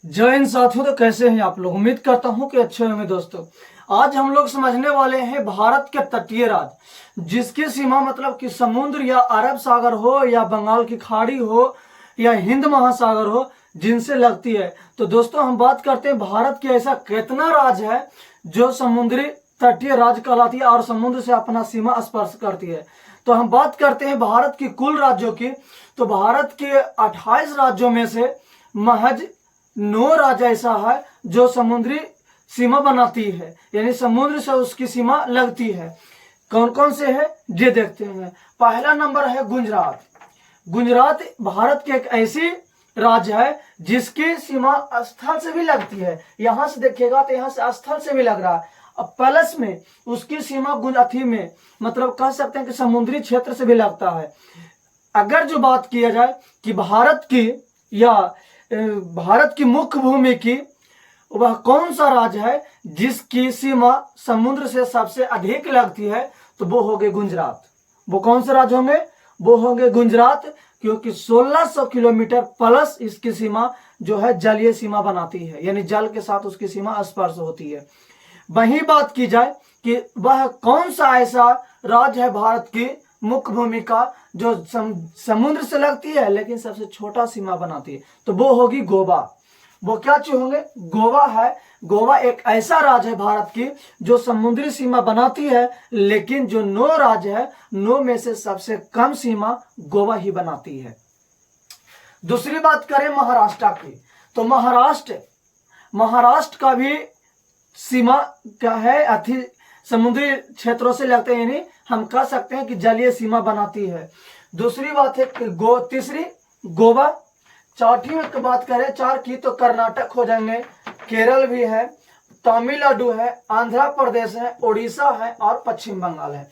जय हिंद साथियों। तो कैसे हैं आप लोग? उम्मीद करता हूं कि अच्छे होंगे दोस्तों। आज हम लोग समझने वाले हैं भारत के तटीय राज्य, जिसकी सीमा मतलब कि समुद्र या अरब सागर हो या बंगाल की खाड़ी हो या हिंद महासागर हो, जिनसे लगती है। तो दोस्तों हम बात करते हैं भारत के ऐसा कितना राज्य है जो समुद्री तटीय राज्य कहलाती है और समुद्र से अपना सीमा स्पर्श करती है। तो हम बात करते हैं भारत की कुल राज्यों की। तो भारत के 28 राज्यों में से महज 9 राज्य ऐसा है जो समुद्री सीमा बनाती है, यानी समुद्र से उसकी सीमा लगती है। कौन कौन से है ये देखते हैं। पहला नंबर है गुजरात। गुजरात भारत के एक ऐसी राज्य है जिसकी सीमा स्थल से भी लगती है। यहां से देखिएगा तो यहां से स्थल से भी लग रहा है। अब प्लस में उसकी सीमा गुजराती में मतलब कह सकते हैं कि समुद्री क्षेत्र से भी लगता है। अगर जो बात किया जाए कि भारत की मुख्य भूमि की वह कौन सा राज्य है जिसकी सीमा समुद्र से सबसे अधिक लगती है, तो वो होंगे गुजरात। वो कौन से राज्य होंगे? वो होंगे गुजरात, क्योंकि 1600 किलोमीटर प्लस इसकी सीमा जो है जलीय सीमा बनाती है, यानी जल के साथ उसकी सीमा स्पर्श होती है। वही बात की जाए कि वह कौन सा ऐसा राज्य है भारत की मुख्य भूमि का जो समुद्र से लगती है लेकिन सबसे छोटा सीमा बनाती है, तो वो होगी गोवा। वो क्या चीज होंगे? गोवा है। गोवा एक ऐसा राज्य है भारत की जो समुद्री सीमा बनाती है, लेकिन जो 9 राज्य है 9 में से सबसे कम सीमा गोवा ही बनाती है। दूसरी बात करें महाराष्ट्र की, तो महाराष्ट्र का भी सीमा क्या है? समुद्री क्षेत्रों से लगते हैं, यानी हम कह सकते हैं कि जलीय सीमा बनाती है। दूसरी बात है तीसरी गोवा। चौथी में बात करें 4 की तो कर्नाटक हो जाएंगे, केरल भी है, तमिलनाडु है, आंध्र प्रदेश है, उड़ीसा है और पश्चिम बंगाल है।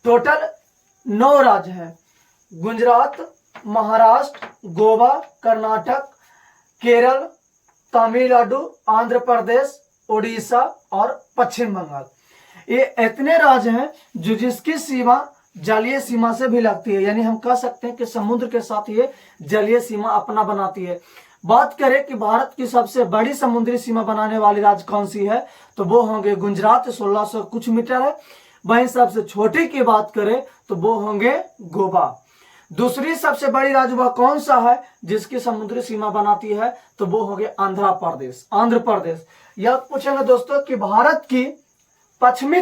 टोटल 9 राज्य हैं। गुजरात, महाराष्ट्र, गोवा, कर्नाटक, केरल, तमिलनाडु, आंध्र प्रदेश, उड़ीसा और पश्चिम बंगाल। ये इतने राज्य हैं जो जिसकी सीमा जलीय सीमा से भी लगती है, यानी हम कह सकते हैं कि समुद्र के साथ ये जलीय सीमा अपना बनाती है। बात करें कि भारत की सबसे बड़ी समुद्री सीमा बनाने वाली राज्य कौन सी है, तो वो होंगे गुजरात, 1600 कुछ मीटर है। वहीं सबसे छोटी की बात करें तो वो होंगे गोवा। दूसरी सबसे बड़ी राज्य वह कौन सा है जिसकी समुद्री सीमा बनाती है, तो वो होंगे आंध्र प्रदेश। यह पूछेंगे दोस्तों कि भारत की पश्चिमी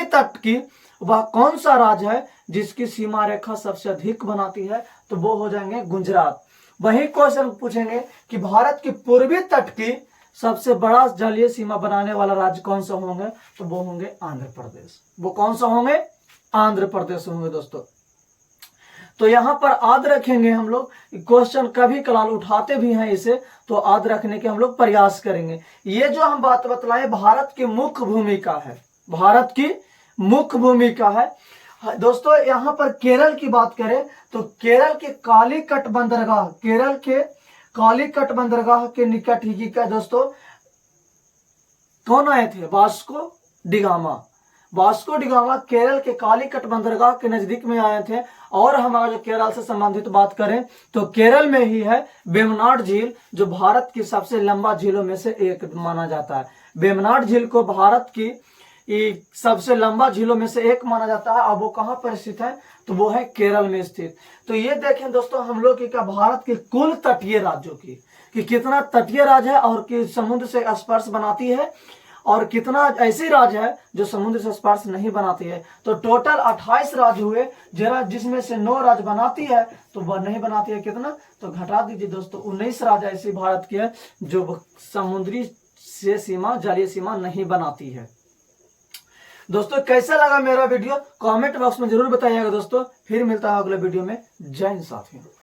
तट की वह कौन सा राज्य है जिसकी सीमा रेखा सबसे अधिक बनाती है, तो वो हो जाएंगे गुजरात। वही क्वेश्चन पूछेंगे कि भारत की पूर्वी तट की सबसे बड़ा जलीय सीमा बनाने वाला राज्य कौन सा होंगे, तो वो होंगे आंध्र प्रदेश। वो कौन सा होंगे? आंध्र प्रदेश होंगे दोस्तों। तो यहां पर याद रखेंगे हम लोग, क्वेश्चन कभी कभार उठाते भी हैं इसे, तो याद रखने के हम लोग प्रयास करेंगे। ये जो हम बात बतलाएं भारत की मुख्य भूमिका है, भारत की मुख्य भूमिका है दोस्तों। यहां पर केरल की बात करें तो केरल के कालीकट बंदरगाह के निकट ही क्या दोस्तों कौन आए थे? वास्को डिगामा केरल के कालीकट बंदरगाह के नजदीक में आए थे। और हम अगर केरल से संबंधित बात करें तो केरल में ही है वेम्बनाड झील, जो भारत की सबसे लंबा झीलों में से एक माना जाता है। वेम्बनाड झील को भारत की सबसे लंबा झीलों में से एक माना जाता है। अब वो कहां पर स्थित है, तो वो है केरल में स्थित। तो ये देखें दोस्तों हम लोग की क्या भारत के कुल तटीय राज्यों की कि कितना तटीय राज्य है और कि समुद्र से स्पर्श बनाती है, और कितना ऐसे राज्य है जो समुद्र से स्पर्श नहीं बनाती है। तो टोटल 28 राज्य हुए, जरा जिसमें से 9 राज्य बनाती है तो वह नहीं बनाती है। कितना? तो घटा दीजिए दोस्तों, 19 राज्य ऐसी भारत की है जो समुद्री से सीमा जलीय सीमा नहीं बनाती है। दोस्तों कैसा लगा मेरा वीडियो? कमेंट बॉक्स में जरूर बताइएगा दोस्तों। फिर मिलता है अगले वीडियो में। जय हिंद साथियों।